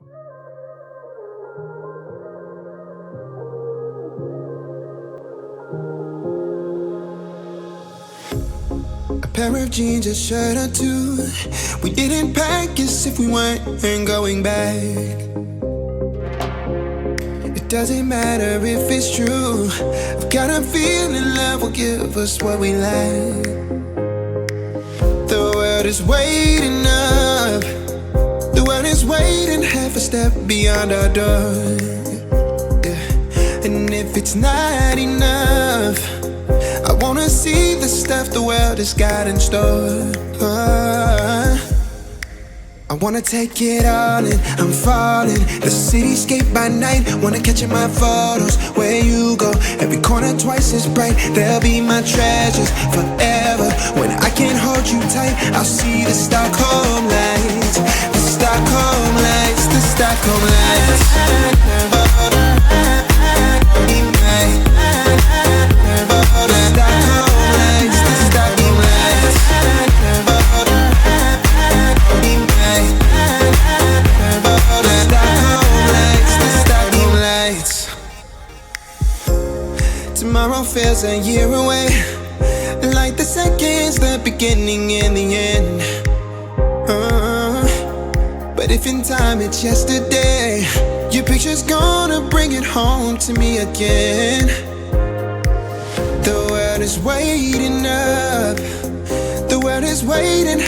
A pair of jeans, a shirt or two. We didn't pack as if we weren't going back. It doesn't matter if it's true. I've got a feeling love will give us what we lack. The world is waiting up. The world is waiting half a step beyond our door. Yeah. And if it's not enough, I wanna see the stuff the world has got in store. I wanna take it all in, I'm falling. The cityscape by night, wanna catch in my photos. Where you go, every corner twice as bright. They'll be my treasures forever. When I can't hold you tight, I'll see the Stockholm lights. The Stockholm lights, the Stockholm lights. Tomorrow feels a year away, like the seconds, the beginning and the end. But if in time it's yesterday, your picture's gonna bring it home to me again. The world is waiting up. The world is waiting.